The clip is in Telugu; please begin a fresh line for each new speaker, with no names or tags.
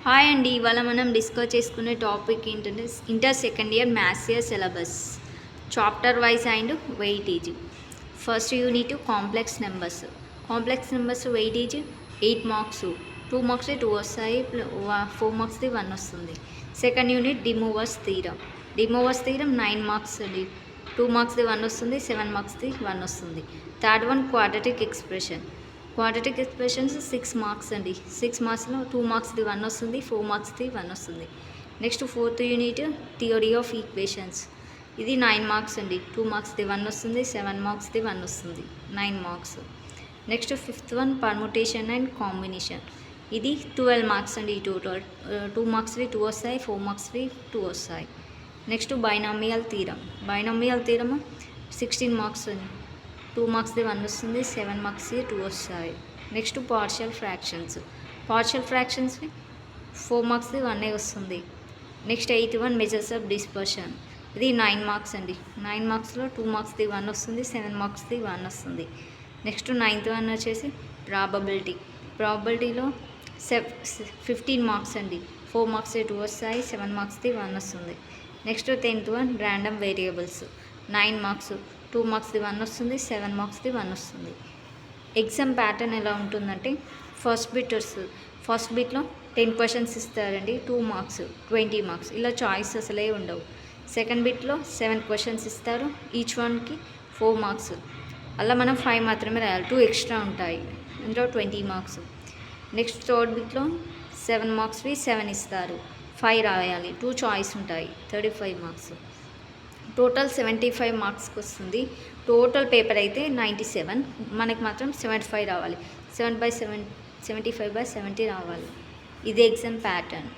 హాయ్ అండి. ఇవాళ మనం డిస్కస్ చేసుకునే టాపిక్ ఏంటంటే inter second year maths year syllabus chapter wise and weightage. First unit complex numbers. Complex numbers weightage 8 marks, 2 marks 2 వస్తాయి, 4 మార్క్స్ది 1 వస్తుంది. Second unit De Moivre's theorem. De Moivre's theorem 9 marks అండి, 2 మార్క్స్ది 1 వస్తుంది, 7 మార్క్స్ది 1 వస్తుంది. Third one quadratic expression. Quadratic expressions 6 marks అండి, 6 మార్క్స్లో 2 మార్క్స్ది 1 వస్తుంది, 4 మార్క్స్ది 1 వస్తుంది. Next fourth unit theory of equations. ఇది 9 మార్క్స్ అండి, 2 మార్క్స్ది 1 వస్తుంది, 7 మార్క్స్ది 1 వస్తుంది, 9 marks. Next fifth one permutation and combination. ఇది 12 మార్క్స్ అండి టోటల్. 2 మార్క్స్వి 2 వస్తాయి, 4 మార్క్స్వి 2 వస్తాయి. Next binomial theorem. Binomial theorem 16 marks అండి, 2 మార్క్స్ది 1 వస్తుంది, 7 మార్క్స్ది 2 వస్తాయి. Next partial fractions. పార్షియల్ ఫ్రాక్షన్స్వి 4 మార్క్స్ది 1 వస్తుంది. Next eighth one measures of dispersion. ఇది 9 మార్క్స్ అండి, 9 మార్క్స్లో 2 మార్క్స్ది 1 వస్తుంది, 7 మార్క్స్ది 1 వస్తుంది. నెక్స్ట్ నైన్త్ వన్ వచ్చేసి ప్రాబబిలిటీ. ప్రాబబిలిటీలో 15 మార్క్స్ అండి, 4 మార్క్స్ది 2 వస్తాయి, 7 మార్క్స్ది 1 వస్తుంది. Next 10th one random variables. 9 marks, 2 మార్క్స్ది 1 వస్తుంది, 7 మార్క్స్ది 1 వస్తుంది. ఎగ్జామ్ ప్యాటర్న్ ఎలా ఉంటుందంటే ఫస్ట్ బిట్లో 10 క్వశ్చన్స్ ఇస్తారండి, 2 మార్క్స్, 20 మార్క్స్, ఇలా చాయిస్ అసలే ఉండవు. సెకండ్ బిట్లో 7 క్వశ్చన్స్ ఇస్తారు, ఈచ్ వన్కి 4 మార్క్స్. అలా మనం 5 మాత్రమే రాయాలి, 2 ఎక్స్ట్రా ఉంటాయి, అందులో 20 మార్క్స్. నెక్స్ట్ థర్డ్ బిట్లో 7 మార్క్స్వి 7 ఇస్తారు, 5 రాయాలి, 2 చాయిస్ ఉంటాయి, 35 మార్క్స్. టోటల్ 75 మార్క్స్కి వస్తుంది. టోటల్ పేపర్ అయితే 97, మనకి మాత్రం 75 రావాలి, 75/70 రావాలి. ఇది ఎగ్జామ్ ప్యాటర్న్.